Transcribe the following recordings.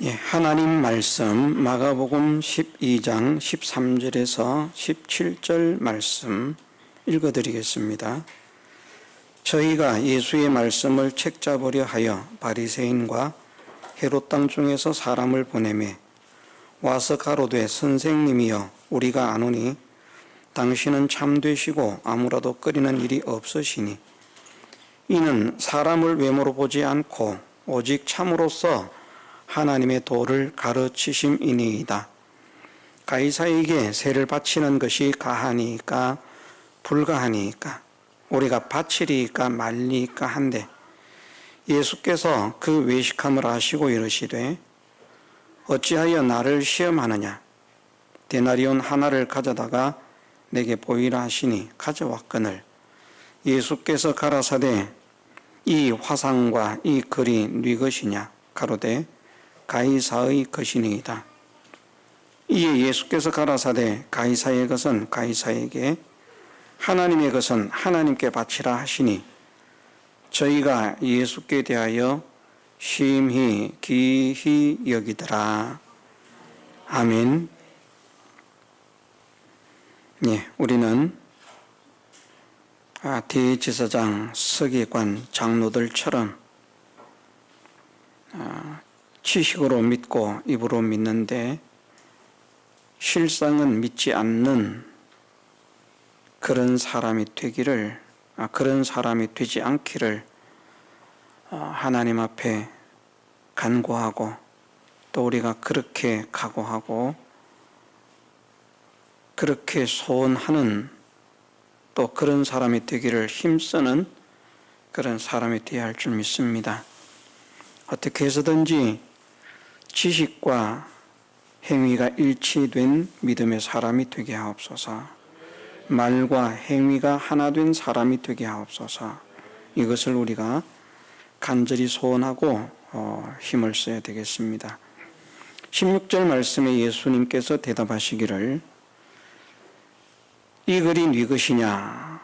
하나님 말씀 마가복음 12장 13절에서 17절 말씀 읽어드리겠습니다. 저희가 예수의 말씀을 책잡으려 하여 바리새인과 헤롯 땅 중에서 사람을 보내매 와서 가로되 선생님이여 우리가 아노니 당신은 참되시고 아무라도 끓이는 일이 없으시니 이는 사람을 외모로 보지 않고 오직 참으로서 하나님의 도를 가르치심이니이다. 가이사에게 세를 바치는 것이 가하니까 불가하니까 우리가 바치리까 말리까 한데 예수께서 그 외식함을 아시고 이르시되 어찌하여 나를 시험하느냐 데나리온 하나를 가져다가 내게 보이라 하시니 가져왔거늘 예수께서 가라사대 이 화상과 이 글이 네 것이냐 가로되 가이사의 것이니이다. 이에 예수께서 가라사대 가이사의 것은 가이사에게 하나님의 것은 하나님께 바치라 하시니 저희가 예수께 대하여 심히 기히 여기더라. 아멘. 우리는 대제사장 서기관 장로들처럼 지식으로 믿고 입으로 믿는데 실상은 믿지 않는 그런 사람이 되지 않기를 하나님 앞에 간구하고 또 우리가 그렇게 각오하고 그렇게 소원하는 또 그런 사람이 되기를 힘쓰는 그런 사람이 되어야 할 줄 믿습니다. 어떻게 해서든지 지식과 행위가 일치된 믿음의 사람이 되게 하옵소서. 말과 행위가 하나 된 사람이 되게 하옵소서. 이것을 우리가 간절히 소원하고 힘을 써야 되겠습니다. 16절 말씀에 예수님께서 대답하시기를 이 글이 네 것이냐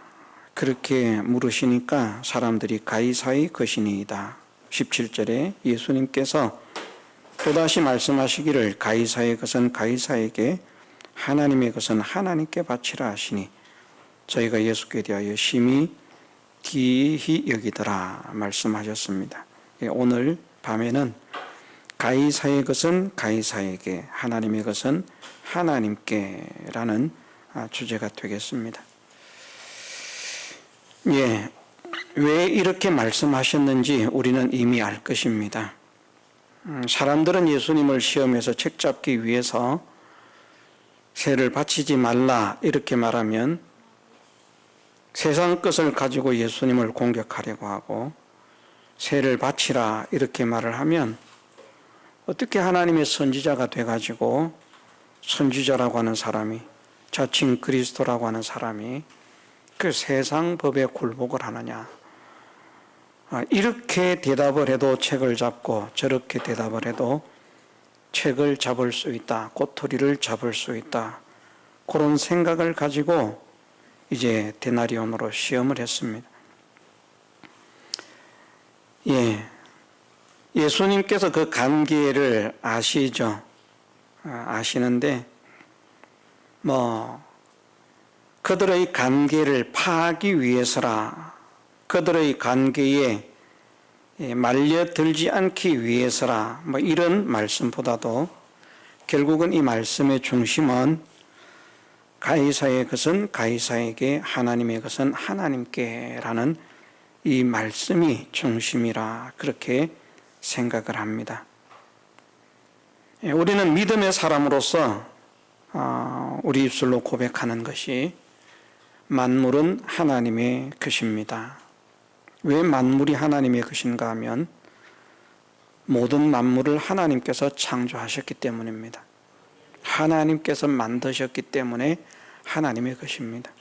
그렇게 물으시니까 사람들이 가이사의 것이니이다. 17절에 예수님께서 또다시 말씀하시기를 가이사의 것은 가이사에게 하나님의 것은 하나님께 바치라 하시니 저희가 예수께 대하여 심히 기히 여기더라 말씀하셨습니다. 오늘 밤에는 가이사의 것은 가이사에게 하나님의 것은 하나님께 라는 주제가 되겠습니다. 왜 이렇게 말씀하셨는지 우리는 이미 알 것입니다. 사람들은 예수님을 시험해서 책잡기 위해서 세를 바치지 말라 이렇게 말하면 세상 것을 가지고 예수님을 공격하려고 하고 세를 바치라 이렇게 말을 하면 어떻게 하나님의 선지자가 돼가지고 선지자라고 하는 사람이 자칭 그리스도라고 하는 사람이 그 세상 법에 굴복을 하느냐. 이렇게 대답을 해도 책을 잡고 저렇게 대답을 해도 책을 잡을 수 있다. 꼬투리를 잡을 수 있다. 그런 생각을 가지고 이제 데나리온으로 시험을 했습니다. 예수님께서 그 관계를 아시죠? 아시는데 그들의 관계를 파하기 위해서라 그들의 관계에 말려들지 않기 위해서라 이런 말씀보다도 결국은 이 말씀의 중심은 가이사의 것은 가이사에게 하나님의 것은 하나님께 라는 이 말씀이 중심이라 그렇게 생각을 합니다. 우리는 믿음의 사람으로서 우리 입술로 고백하는 것이 만물은 하나님의 것입니다. 왜 만물이 하나님의 것인가 하면 모든 만물을 하나님께서 창조하셨기 때문입니다. 하나님께서 만드셨기 때문에 하나님의 것입니다.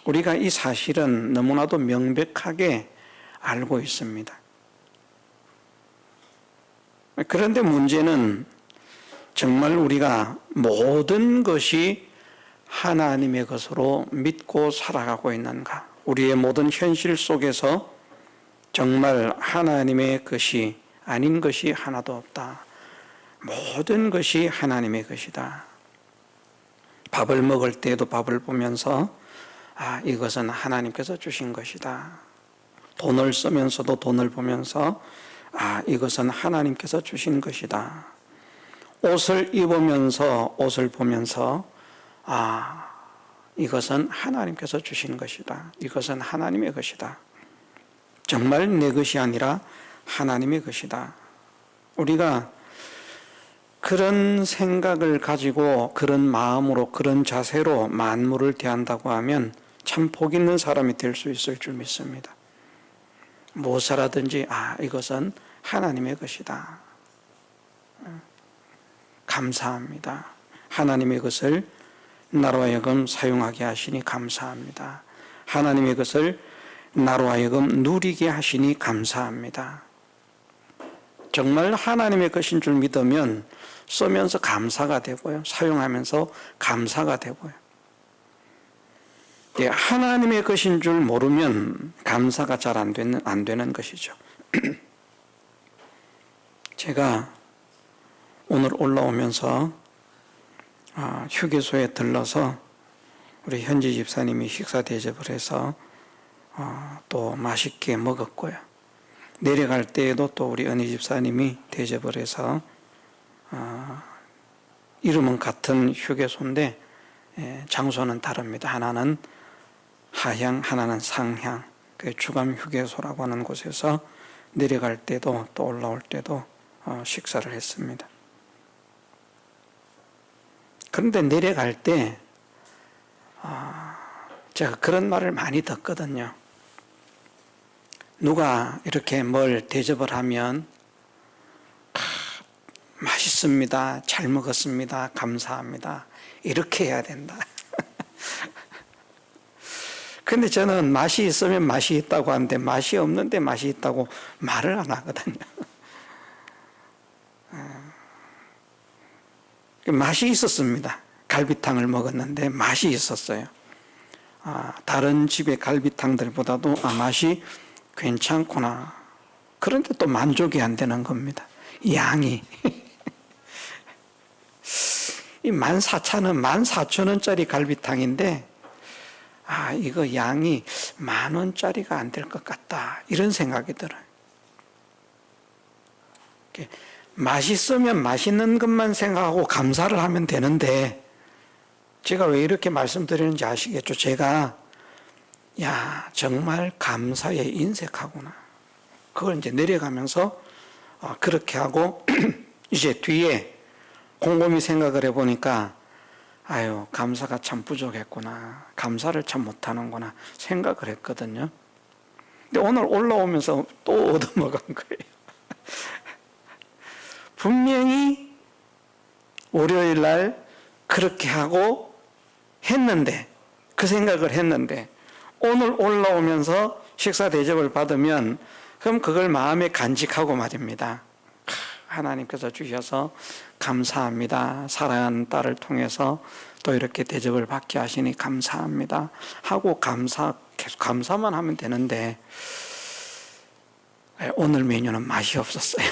우리가 이 사실은 너무나도 명백하게 알고 있습니다. 그런데 문제는 정말 우리가 모든 것이 하나님의 것으로 믿고 살아가고 있는가? 우리의 모든 현실 속에서 정말 하나님의 것이 아닌 것이 하나도 없다. 모든 것이 하나님의 것이다. 밥을 먹을 때에도 밥을 보면서 이것은 하나님께서 주신 것이다. 돈을 쓰면서도 돈을 보면서 이것은 하나님께서 주신 것이다. 옷을 입으면서 옷을 보면서 이것은 하나님께서 주신 것이다. 이것은 하나님의 것이다. 정말 내 것이 아니라 하나님의 것이다. 우리가 그런 생각을 가지고 그런 마음으로 그런 자세로 만물을 대한다고 하면 참 복 있는 사람이 될 수 있을 줄 믿습니다. 무엇을 하든지 이것은 하나님의 것이다. 감사합니다. 하나님의 것을 나로 하여금 사용하게 하시니 감사합니다. 하나님의 것을 나로 하여금 누리게 하시니 감사합니다. 정말 하나님의 것인 줄 믿으면 쓰면서 감사가 되고요. 사용하면서 감사가 되고요. 하나님의 것인 줄 모르면 감사가 잘 안 되는 것이죠. 제가 오늘 올라오면서 휴게소에 들러서 우리 현지 집사님이 식사 대접을 해서 또 맛있게 먹었고요. 내려갈 때에도 또 우리 은희 집사님이 대접을 해서 이름은 같은 휴게소인데 장소는 다릅니다. 하나는 하향, 하나는 상향, 그 주감 휴게소라고 하는 곳에서 내려갈 때도 또 올라올 때도 식사를 했습니다. 그런데 내려갈 때 제가 그런 말을 많이 듣거든요. 누가 이렇게 뭘 대접을 하면 맛있습니다, 잘 먹었습니다, 감사합니다, 이렇게 해야 된다. 근데 저는 맛이 있으면 맛이 있다고 하는데 맛이 없는데 맛이 있다고 말을 안 하거든요. 맛이 있었습니다. 갈비탕을 먹었는데 맛이 있었어요. 다른 집의 갈비탕들보다도 맛이 괜찮구나. 그런데 또 만족이 안 되는 겁니다. 양이. 이 14,000원짜리 갈비탕인데 이거 양이 10,000원짜리가 안 될 것 같다. 이런 생각이 들어요. 맛있으면 맛있는 것만 생각하고 감사를 하면 되는데 제가 왜 이렇게 말씀드리는지 아시겠죠? 제가 정말 감사에 인색하구나. 그걸 이제 내려가면서 그렇게 하고 이제 뒤에 곰곰이 생각을 해보니까 감사가 참 부족했구나. 감사를 참 못하는구나 생각을 했거든요. 근데 오늘 올라오면서 또 얻어먹은 거예요. 분명히 월요일 날 그렇게 하고 했는데, 그 생각을 했는데 오늘 올라오면서 식사 대접을 받으면 그럼 그걸 마음에 간직하고 말입니다. 하나님께서 주셔서 감사합니다. 사랑하는 딸을 통해서 또 이렇게 대접을 받게 하시니 감사합니다 하고 계속 감사만 하면 되는데 오늘 메뉴는 맛이 없었어요.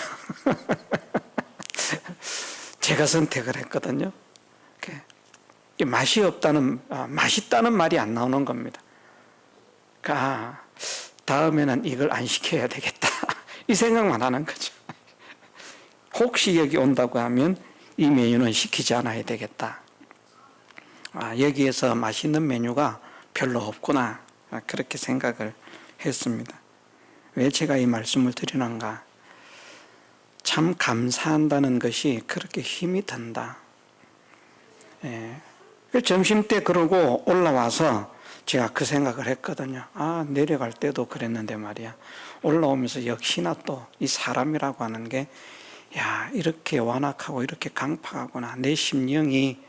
제가 선택을 했거든요. 맛이 없다는, 맛있다는 말이 안 나오는 겁니다. 그러니까 다음에는 이걸 안 시켜야 되겠다. 이 생각만 하는 거죠. 혹시 여기 온다고 하면 이 메뉴는 시키지 않아야 되겠다. 여기에서 맛있는 메뉴가 별로 없구나. 그렇게 생각을 했습니다. 왜 제가 이 말씀을 드리는가? 참 감사한다는 것이 그렇게 힘이 든다. 점심 때 그러고 올라와서 제가 그 생각을 했거든요. 내려갈 때도 그랬는데 말이야. 올라오면서 역시나 또 이 사람이라고 하는 게 이렇게 완악하고 이렇게 강팍하구나. 내 심령이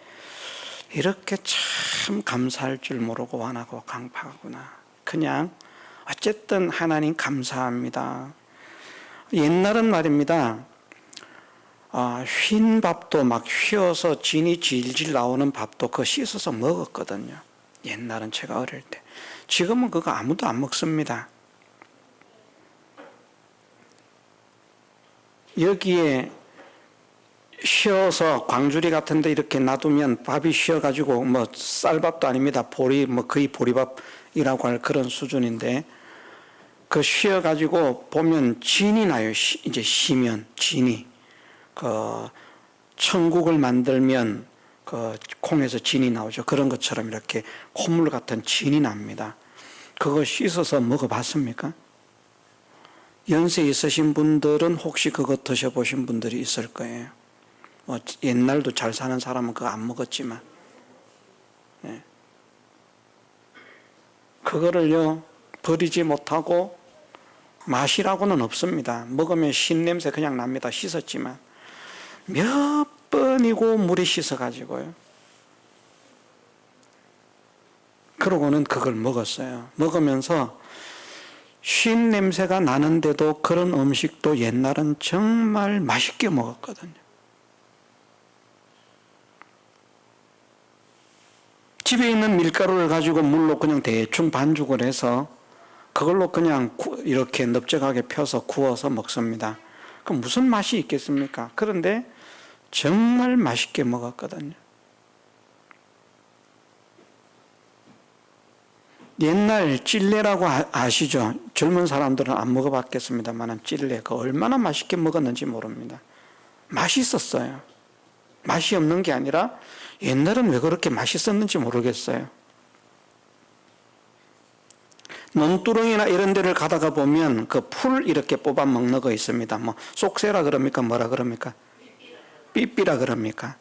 이렇게 참 감사할 줄 모르고 완악하고 강팍하구나. 그냥 어쨌든 하나님 감사합니다. 옛날은 말입니다. 쉰 밥도 막 휘어서 진이 질질 나오는 밥도 그거 씻어서 먹었거든요. 옛날은 제가 어릴 때. 지금은 그거 아무도 안 먹습니다. 여기에 쉬어서 광주리 같은 데 이렇게 놔두면 밥이 쉬어가지고 뭐 쌀밥도 아닙니다. 보리, 뭐 거의 보리밥이라고 할 그런 수준인데, 그 쉬어가지고 보면 진이 나요. 이제 쉬면 진이. 그 천국을 만들면 그 콩에서 진이 나오죠. 그런 것처럼 이렇게 콧물 같은 진이 납니다. 그거 씻어서 먹어봤습니까? 연세 있으신 분들은 혹시 그거 드셔보신 분들이 있을 거예요. 뭐 옛날도 잘 사는 사람은 그거 안 먹었지만, 네. 그거를요 버리지 못하고 맛이라고는 없습니다. 먹으면 신냄새 그냥 납니다. 씻었지만 몇 번이고 물에 씻어가지고요. 그러고는 그걸 먹었어요. 먹으면서 쉰 냄새가 나는데도 그런 음식도 옛날은 정말 맛있게 먹었거든요. 집에 있는 밀가루를 가지고 물로 그냥 대충 반죽을 해서 그걸로 그냥 이렇게 넓적하게 펴서 구워서 먹습니다. 그럼 무슨 맛이 있겠습니까? 그런데 정말 맛있게 먹었거든요. 옛날 찔레라고 아시죠? 젊은 사람들은 안 먹어봤겠습니다만 찔레 그 얼마나 맛있게 먹었는지 모릅니다. 맛있었어요. 맛이 없는 게 아니라 옛날은 왜 그렇게 맛있었는지 모르겠어요. 논두렁이나 이런 데를 가다가 보면 그 풀 이렇게 뽑아 먹는 거 있습니다. 뭐 쏙새라 그럽니까? 뭐라 그럽니까? 삐삐라 그럽니까?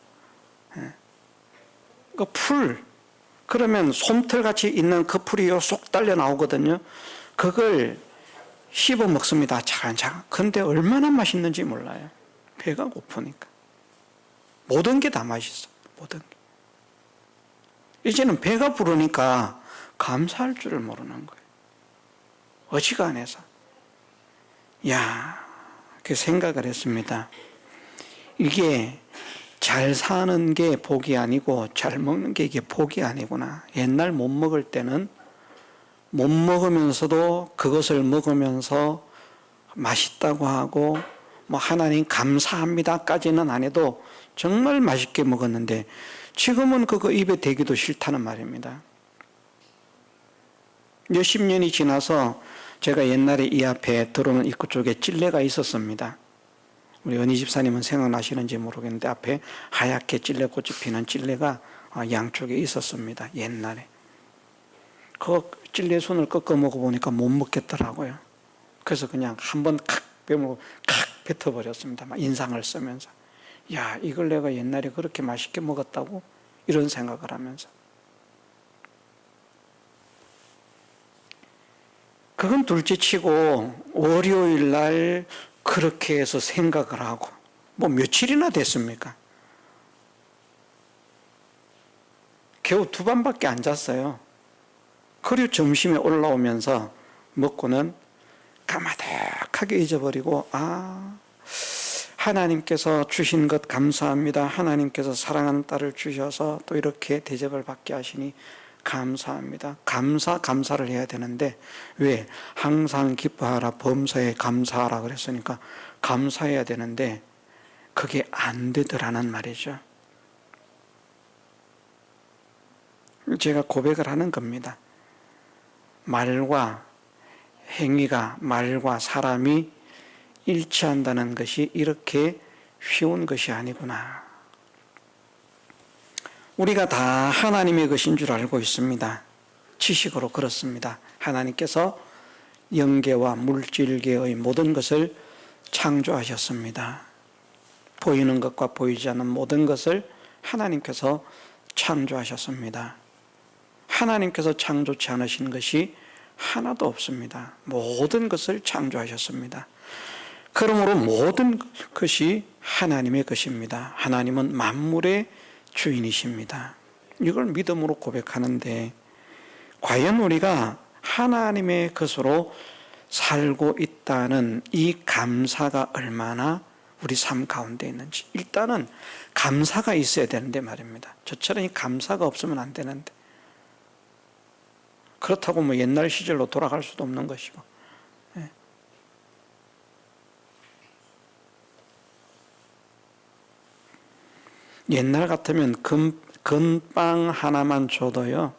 그 풀, 그러면 솜털같이 있는 그 풀이 쏙 딸려 나오거든요. 그걸 씹어 먹습니다. 차근차근. 근데 얼마나 맛있는지 몰라요. 배가 고프니까. 모든 게 다 맛있어. 모든 게. 이제는 배가 부르니까 감사할 줄을 모르는 거예요. 어지간해서. 그 생각을 했습니다. 이게 잘 사는 게 복이 아니고 잘 먹는 게 이게 복이 아니구나. 옛날 못 먹을 때는 못 먹으면서도 그것을 먹으면서 맛있다고 하고 뭐 하나님 감사합니다까지는 안 해도 정말 맛있게 먹었는데 지금은 그거 입에 대기도 싫다는 말입니다. 몇십 년이 지나서 제가 옛날에 이 앞에 들어오는 입구 쪽에 찔레가 있었습니다. 우리 은희 집사님은 생각나시는지 모르겠는데 앞에 하얗게 찔레꽃이 피는 찔레가 양쪽에 있었습니다. 옛날에. 그 찔레 손을 꺾어 먹어보니까 못 먹겠더라고요. 그래서 그냥 한번 칵 빼먹고 칵 뱉어버렸습니다. 막 인상을 쓰면서. 이걸 내가 옛날에 그렇게 맛있게 먹었다고? 이런 생각을 하면서. 그건 둘째 치고 월요일 날 그렇게 해서 생각을 하고 뭐 며칠이나 됐습니까? 겨우 2밤밖에 안 잤어요. 그리고 점심에 올라오면서 먹고는 까마득하게 잊어버리고 하나님께서 주신 것 감사합니다. 하나님께서 사랑하는 딸을 주셔서 또 이렇게 대접을 받게 하시니 감사합니다. 감사를 해야 되는데 왜? 항상 기뻐하라 범사에 감사하라 그랬으니까 감사해야 되는데 그게 안 되더라는 말이죠. 제가 고백을 하는 겁니다. 말과 행위가, 말과 사람이 일치한다는 것이 이렇게 쉬운 것이 아니구나. 우리가 다 하나님의 것인 줄 알고 있습니다. 지식으로 그렇습니다. 하나님께서 영계와 물질계의 모든 것을 창조하셨습니다. 보이는 것과 보이지 않는 모든 것을 하나님께서 창조하셨습니다. 하나님께서 창조치 않으신 것이 하나도 없습니다. 모든 것을 창조하셨습니다. 그러므로 모든 것이 하나님의 것입니다. 하나님은 만물의 주인이십니다. 이걸 믿음으로 고백하는데 과연 우리가 하나님의 것으로 살고 있다는 이 감사가 얼마나 우리 삶 가운데 있는지 일단은 감사가 있어야 되는데 말입니다. 저처럼 이 감사가 없으면 안 되는데 그렇다고 뭐 옛날 시절로 돌아갈 수도 없는 것이고 옛날 같으면 건빵 하나만 줘도요,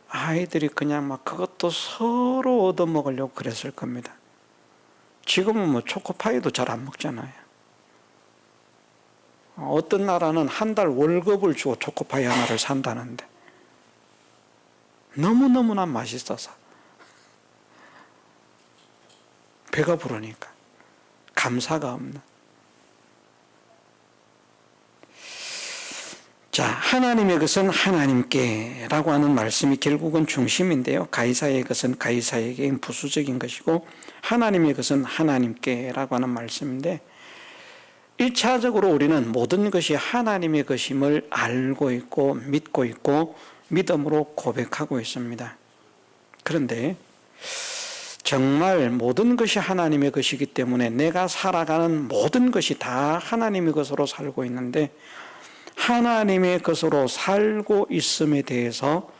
아이들이 그냥 막 그것도 서로 얻어먹으려고 그랬을 겁니다. 지금은 뭐 초코파이도 잘 안 먹잖아요. 어떤 나라는 한 달 월급을 주고 초코파이 하나를 산다는데, 너무너무나 맛있어서 배가 부르니까 감사가 없는. 자, 하나님의 것은 하나님께라고 하는 말씀이 결국은 중심인데요, 가이사의 것은 가이사에게 부수적인 것이고 하나님의 것은 하나님께라고 하는 말씀인데, 1차적으로 우리는 모든 것이 하나님의 것임을 알고 있고 믿고 있고 믿음으로 고백하고 있습니다. 그런데 정말 모든 것이 하나님의 것이기 때문에 내가 살아가는 모든 것이 다 하나님의 것으로 살고 있는데, 하나님의 것으로 살고 있음에 대해서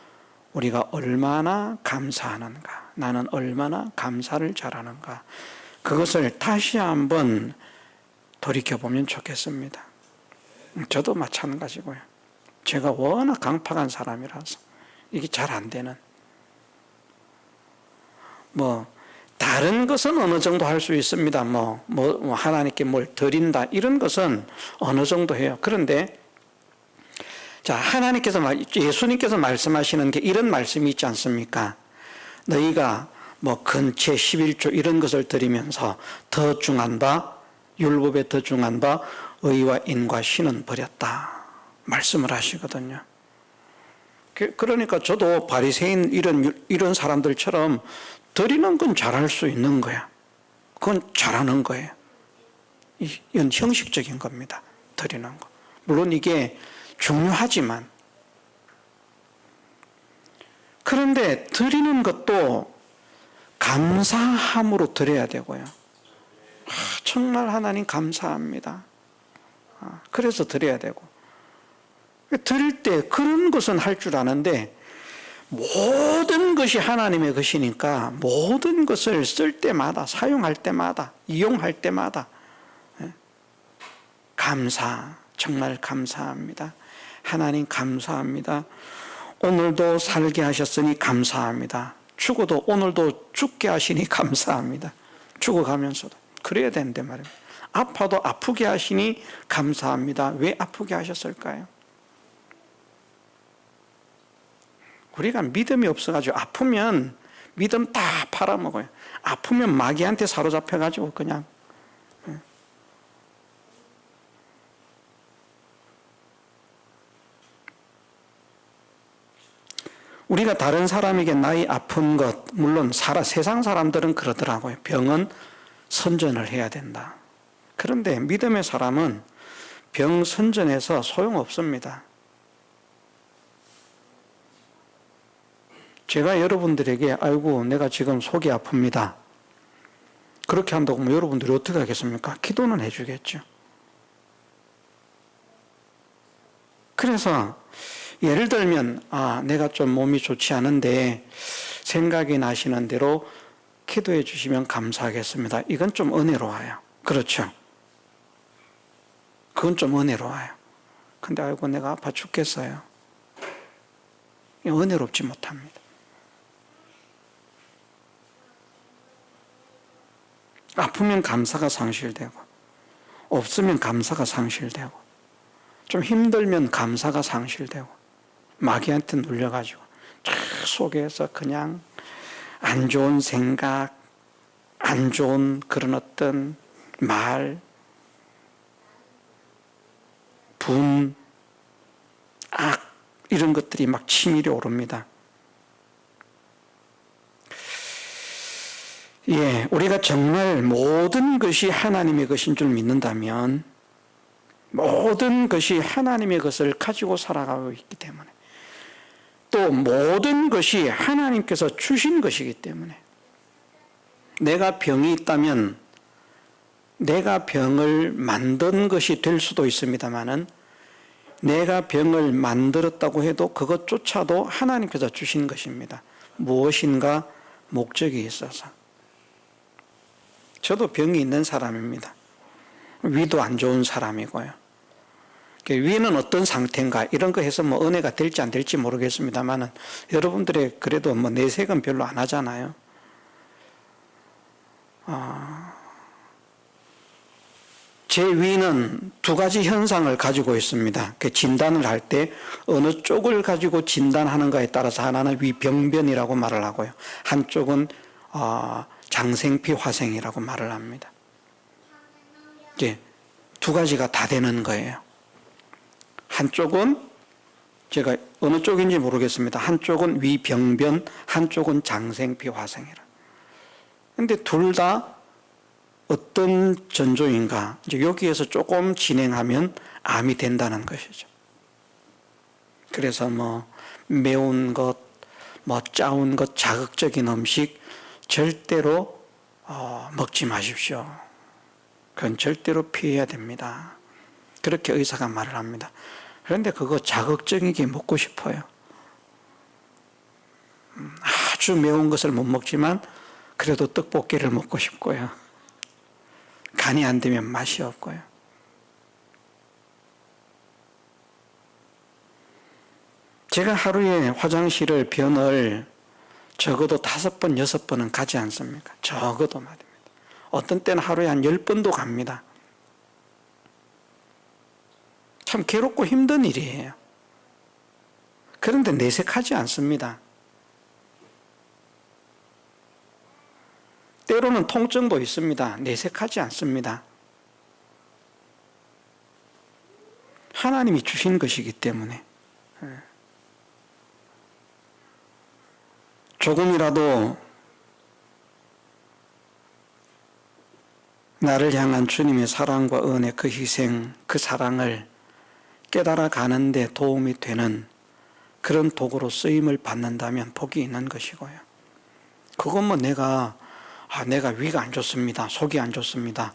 우리가 얼마나 감사하는가, 나는 얼마나 감사를 잘하는가, 그것을 다시 한번 돌이켜보면 좋겠습니다. 저도 마찬가지고요. 제가 워낙 강팍한 사람이라서 이게 잘 안 되는, 다른 것은 어느 정도 할 수 있습니다. 하나님께 뭘 드린다, 이런 것은 어느 정도 해요. 그런데 자, 예수님께서 말씀하시는 게 이런 말씀이 있지 않습니까? 너희가 근체 11조 이런 것을 드리면서 더 중한 바, 율법에 더 중한 바 의와 인과 신은 버렸다 말씀을 하시거든요. 그러니까 저도 바리새인 이런 사람들처럼 드리는 건 잘할 수 있는 거야. 그건 잘하는 거예요. 이건 형식적인 겁니다. 드리는 거. 물론 이게 중요하지만, 그런데 드리는 것도 감사함으로 드려야 되고요. 정말 하나님 감사합니다. 그래서 드려야 되고, 드릴 때 그런 것은 할 줄 아는데, 모든 것이 하나님의 것이니까 모든 것을 쓸 때마다, 사용할 때마다, 이용할 때마다 정말 감사합니다. 하나님 감사합니다. 오늘도 살게 하셨으니 감사합니다. 죽어도 오늘도 죽게 하시니 감사합니다. 죽어가면서도 그래야 되는데 말입니다. 아파도 아프게 하시니 감사합니다. 왜 아프게 하셨을까요? 우리가 믿음이 없어가지고, 아프면 믿음 다 팔아먹어요. 아프면 마귀한테 사로잡혀가지고 그냥. 우리가 다른 사람에게 나이 아픈 것, 물론 세상 사람들은 그러더라고요. 병은 선전을 해야 된다. 그런데 믿음의 사람은 병 선전해서 소용없습니다. 제가 여러분들에게 아이고 내가 지금 속이 아픕니다, 그렇게 한다고 하면 여러분들이 어떻게 하겠습니까? 기도는 해주겠죠. 그래서 예를 들면 내가 좀 몸이 좋지 않은데 생각이 나시는 대로 기도해 주시면 감사하겠습니다. 이건 좀 은혜로워요. 그렇죠? 그건 좀 은혜로워요. 근데 아이고 내가 아파 죽겠어요, 은혜롭지 못합니다. 아프면 감사가 상실되고, 없으면 감사가 상실되고, 좀 힘들면 감사가 상실되고, 마귀한테 눌려가지고 속에서 그냥 안 좋은 생각, 안 좋은 그런 어떤 말, 분, 악, 이런 것들이 막 치밀이 오릅니다. 우리가 정말 모든 것이 하나님의 것인 줄 믿는다면, 모든 것이 하나님의 것을 가지고 살아가고 있기 때문에, 또 모든 것이 하나님께서 주신 것이기 때문에, 내가 병이 있다면 내가 병을 만든 것이 될 수도 있습니다만은, 내가 병을 만들었다고 해도 그것조차도 하나님께서 주신 것입니다. 무엇인가 목적이 있어서. 저도 병이 있는 사람입니다. 위도 안 좋은 사람이고요. 위는 어떤 상태인가 이런 거 해서 뭐 은혜가 될지 안 될지 모르겠습니다만은 여러분들의 그래도 뭐 내색은 별로 안 하잖아요. 제 위는 두 가지 현상을 가지고 있습니다. 그 진단을 할 때 어느 쪽을 가지고 진단하는가에 따라서 하나는 위병변이라고 말을 하고요. 한쪽은 장생피 화생이라고 말을 합니다. 이제 두 가지가 다 되는 거예요. 한쪽은 제가 어느 쪽인지 모르겠습니다. 한쪽은 위병변, 한쪽은 장생피 화생이라. 근데 둘 다 어떤 전조인가? 이제 여기에서 조금 진행하면 암이 된다는 것이죠. 그래서 뭐 매운 것, 뭐 짜운 것, 자극적인 음식 절대로 먹지 마십시오. 그건 절대로 피해야 됩니다. 그렇게 의사가 말을 합니다. 그런데 그거 자극적이게 먹고 싶어요. 아주 매운 것을 못 먹지만 그래도 떡볶이를 먹고 싶고요. 간이 안 되면 맛이 없고요. 제가 하루에 화장실을 변을 적어도 5번, 6번은 가지 않습니까? 적어도 말입니다. 어떤 때는 하루에 한 10번도 갑니다. 참 괴롭고 힘든 일이에요. 그런데 내색하지 않습니다. 때로는 통증도 있습니다. 내색하지 않습니다. 하나님이 주신 것이기 때문에 조금이라도 나를 향한 주님의 사랑과 은혜, 그 희생, 그 사랑을 깨달아 가는데 도움이 되는 그런 도구로 쓰임을 받는다면 복이 있는 것이고요. 그건 뭐 내가 위가 안 좋습니다. 속이 안 좋습니다.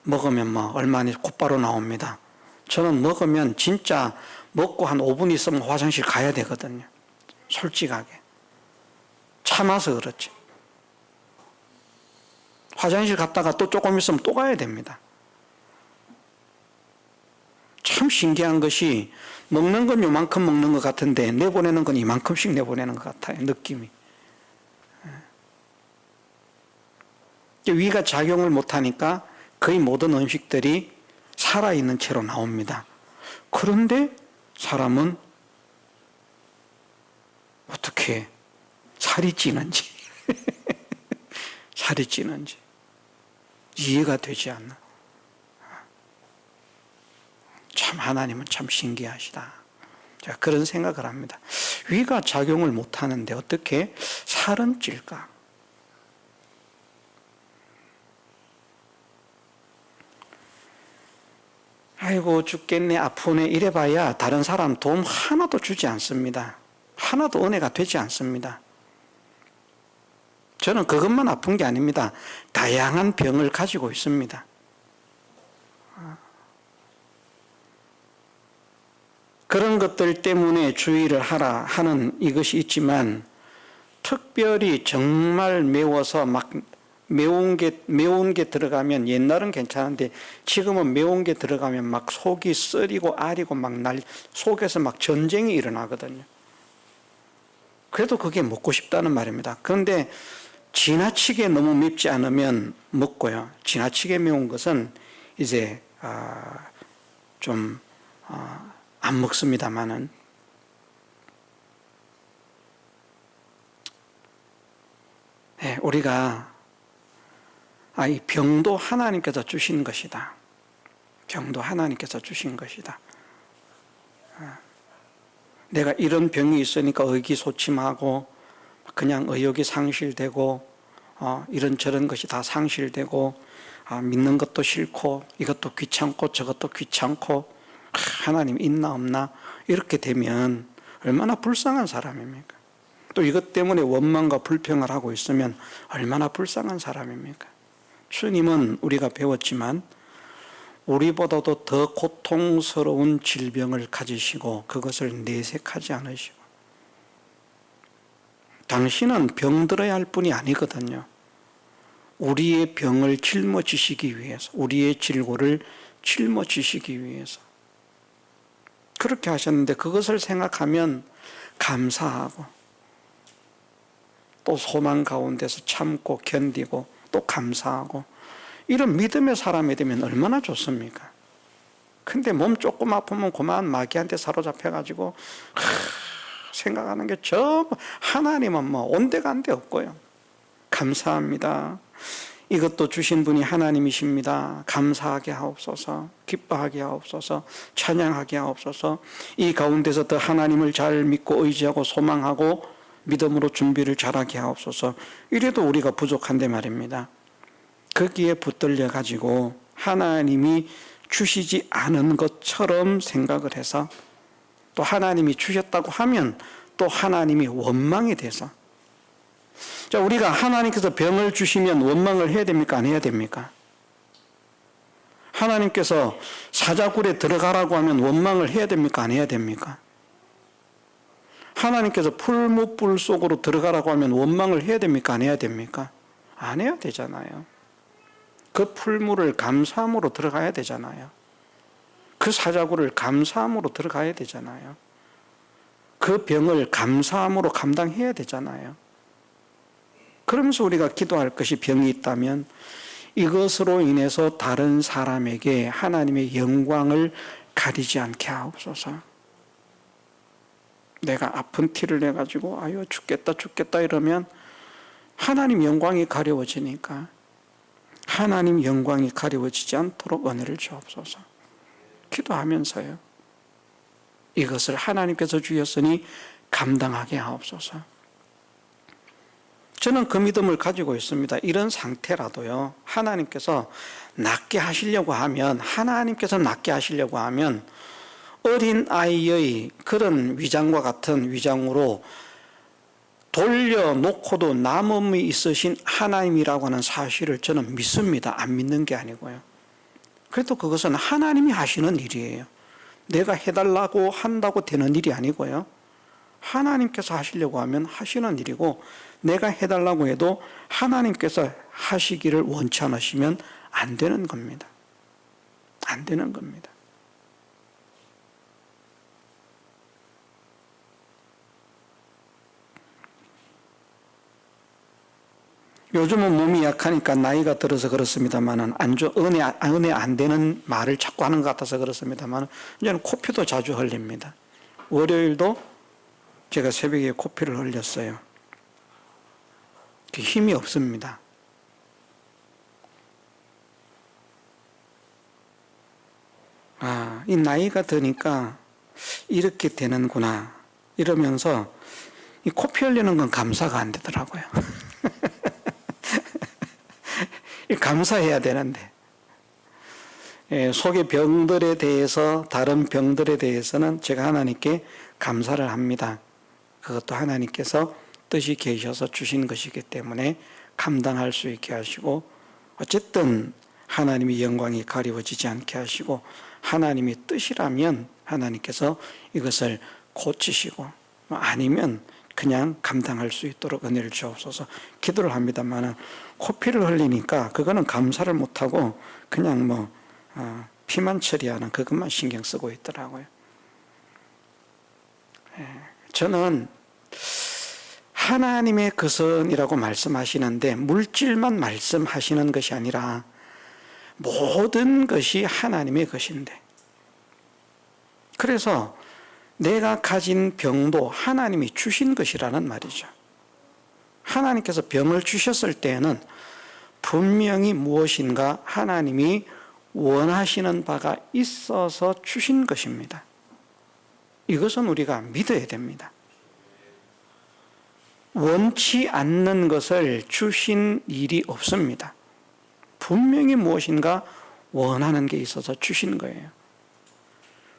먹으면 뭐 얼마나 곧바로 나옵니다. 저는 먹으면 진짜 먹고 한 5분 있으면 화장실 가야 되거든요. 솔직하게. 참아서 그렇지. 화장실 갔다가 또 조금 있으면 또 가야 됩니다. 참 신기한 것이 먹는 건 요만큼 먹는 것 같은데 내보내는 건 이만큼씩 내보내는 것 같아요. 느낌이. 위가 작용을 못하니까 거의 모든 음식들이 살아있는 채로 나옵니다. 그런데 사람은 어떻게 살이 찌는지 살이 찌는지 이해가 되지 않나. 참 하나님은 참 신기하시다. 제가 그런 생각을 합니다. 위가 작용을 못하는데 어떻게 살은 찔까? 아이고 죽겠네 아프네 이래봐야 다른 사람 도움 하나도 주지 않습니다. 하나도 은혜가 되지 않습니다. 저는 그것만 아픈 게 아닙니다. 다양한 병을 가지고 있습니다. 그런 것들 때문에 주의를 하라 하는 이것이 있지만 특별히 정말 매워서 막 매운 게 들어가면 옛날은 괜찮은데 지금은 매운 게 들어가면 막 속이 쓰리고 아리고 막 속에서 막 전쟁이 일어나거든요. 그래도 그게 먹고 싶다는 말입니다. 그런데 지나치게 너무 맵지 않으면 먹고요. 지나치게 매운 것은 이제 좀 안 먹습니다만은 네, 우리가 이 병도 하나님께서 주신 것이다. 병도 하나님께서 주신 것이다. 내가 이런 병이 있으니까 의기소침하고 그냥 의욕이 상실되고 이런저런 것이 다 상실되고 믿는 것도 싫고 이것도 귀찮고 저것도 귀찮고 하나님 있나 없나 이렇게 되면 얼마나 불쌍한 사람입니까? 또 이것 때문에 원망과 불평을 하고 있으면 얼마나 불쌍한 사람입니까? 주님은 우리가 배웠지만 우리보다도 더 고통스러운 질병을 가지시고 그것을 내색하지 않으시고 당신은 병들어야 할 뿐이 아니거든요. 우리의 병을 짊어지시기 위해서 우리의 질고를 짊어지시기 위해서 그렇게 하셨는데 그것을 생각하면 감사하고 또 소망 가운데서 참고 견디고 또 감사하고 이런 믿음의 사람이 되면 얼마나 좋습니까? 근데 몸 조금 아프면 그만 마귀한테 사로잡혀가지고 생각하는 게 전부 하나님은 뭐 온데간데 없고요. 감사합니다. 이것도 주신 분이 하나님이십니다. 감사하게 하옵소서, 기뻐하게 하옵소서, 찬양하게 하옵소서. 이 가운데서 더 하나님을 잘 믿고 의지하고 소망하고 믿음으로 준비를 잘하게 하옵소서. 이래도 우리가 부족한데 말입니다. 거기에 붙들려 가지고 하나님이 주시지 않은 것처럼 생각을 해서 또 하나님이 주셨다고 하면 또 하나님이 원망이 돼서, 자, 우리가 하나님께서 병을 주시면 원망을 해야 됩니까? 안 해야 됩니까? 하나님께서 사자굴에 들어가라고 하면 원망을 해야 됩니까? 안 해야 됩니까? 하나님께서 풀무불 속으로 들어가라고 하면 원망을 해야 됩니까? 안 해야 됩니까? 안 해야 되잖아요. 그 풀물을 감사함으로 들어가야 되잖아요. 그 사자굴을 감사함으로 들어가야 되잖아요. 그 병을 감사함으로 감당해야 되잖아요. 그러면서 우리가 기도할 것이 병이 있다면 이것으로 인해서 다른 사람에게 하나님의 영광을 가리지 않게 하옵소서. 내가 아픈 티를 내가지고 아유 죽겠다 이러면 하나님 영광이 가려워지니까 하나님 영광이 가려워지지 않도록 은혜를 주옵소서. 기도하면서요, 이것을 하나님께서 주셨으니 감당하게 하옵소서. 저는 그 믿음을 가지고 있습니다. 이런 상태라도요, 하나님께서 낫게 하시려고 하면 어린 아이의 그런 위장과 같은 위장으로 돌려놓고도 남음이 있으신 하나님이라고 하는 사실을 저는 믿습니다. 안 믿는 게 아니고요. 그래도 그것은 하나님이 하시는 일이에요. 내가 해달라고 한다고 되는 일이 아니고요. 하나님께서 하시려고 하면 하시는 일이고, 내가 해달라고 해도 하나님께서 하시기를 원치 않으시면 안 되는 겁니다. 안 되는 겁니다. 요즘은 몸이 약하니까 나이가 들어서 그렇습니다만은 은혜 안 되는 말을 자꾸 하는 것 같아서 그렇습니다만 이제는 코피도 자주 흘립니다. 월요일도 제가 새벽에 코피를 흘렸어요. 힘이 없습니다. 이 나이가 드니까 이렇게 되는구나 이러면서 이 코피 흘리는 건 감사가 안 되더라고요. 감사해야 되는데, 속의 병들에 대해서, 다른 병들에 대해서는 제가 하나님께 감사를 합니다. 그것도 하나님께서 뜻이 계셔서 주신 것이기 때문에 감당할 수 있게 하시고, 어쨌든 하나님의 영광이 가리워지지 않게 하시고, 하나님의 뜻이라면 하나님께서 이것을 고치시고, 아니면 그냥 감당할 수 있도록 은혜를 주옵소서. 기도를 합니다만 코피를 흘리니까 그거는 감사를 못하고 그냥 피만 처리하는 그것만 신경 쓰고 있더라고요. 저는 하나님의 것은이라고 말씀하시는데 물질만 말씀하시는 것이 아니라 모든 것이 하나님의 것인데, 그래서 내가 가진 병도 하나님이 주신 것이라는 말이죠. 하나님께서 병을 주셨을 때에는 분명히 무엇인가 하나님이 원하시는 바가 있어서 주신 것입니다. 이것은 우리가 믿어야 됩니다. 원치 않는 것을 주신 일이 없습니다. 분명히 무엇인가 원하는 게 있어서 주신 거예요.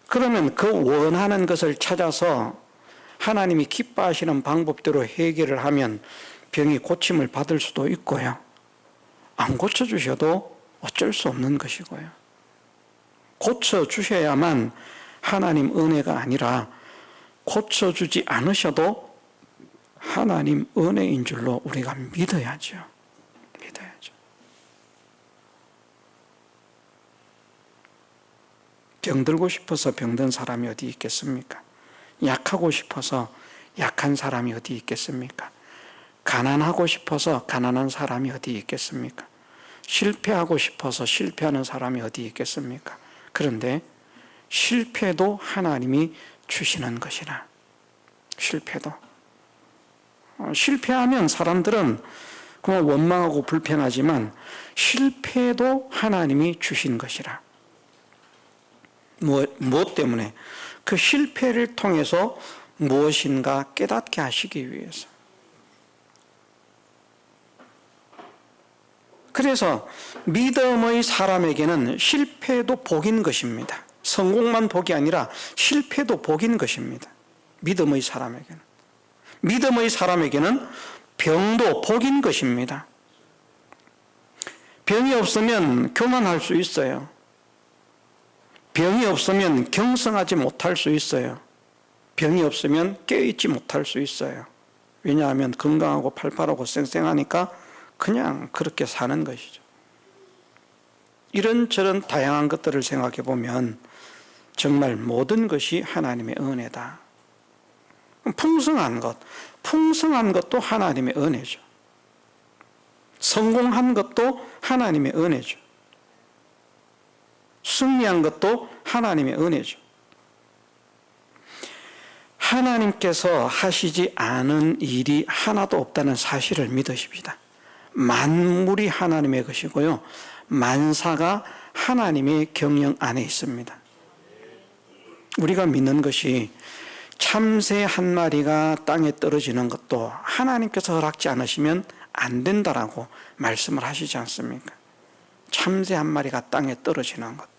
그러면 그 원하는 것을 찾아서 하나님이 기뻐하시는 방법대로 해결을 하면 병이 고침을 받을 수도 있고요. 안 고쳐주셔도 어쩔 수 없는 것이고요. 고쳐주셔야만 하나님 은혜가 아니라 고쳐주지 않으셔도 하나님 은혜인 줄로 우리가 믿어야죠. 믿어야죠. 병들고 싶어서 병든 사람이 어디 있겠습니까? 약하고 싶어서 약한 사람이 어디 있겠습니까? 가난하고 싶어서 가난한 사람이 어디 있겠습니까? 실패하고 싶어서 실패하는 사람이 어디 있겠습니까? 그런데 실패도 하나님이 주시는 것이라. 실패도. 실패하면 사람들은 그만 원망하고 불평하지만 실패도 하나님이 주신 것이라. 무엇 때문에? 그 실패를 통해서 무엇인가 깨닫게 하시기 위해서. 그래서 믿음의 사람에게는 실패도 복인 것입니다. 성공만 복이 아니라 실패도 복인 것입니다. 믿음의 사람에게는. 믿음의 사람에게는 병도 복인 것입니다. 병이 없으면 교만할 수 있어요. 병이 없으면 경성하지 못할 수 있어요. 병이 없으면 깨어있지 못할 수 있어요. 왜냐하면 건강하고 팔팔하고 쌩쌩하니까 그냥 그렇게 사는 것이죠. 이런저런 다양한 것들을 생각해 보면 정말 모든 것이 하나님의 은혜다. 풍성한 것도 하나님의 은혜죠. 성공한 것도 하나님의 은혜죠. 승리한 것도 하나님의 은혜죠. 하나님께서 하시지 않은 일이 하나도 없다는 사실을 믿으십시다. 만물이 하나님의 것이고요. 만사가 하나님의 경영 안에 있습니다. 우리가 믿는 것이 참새 한 마리가 땅에 떨어지는 것도 하나님께서 허락지 않으시면 안 된다라고 말씀을 하시지 않습니까? 참새 한 마리가 땅에 떨어지는 것.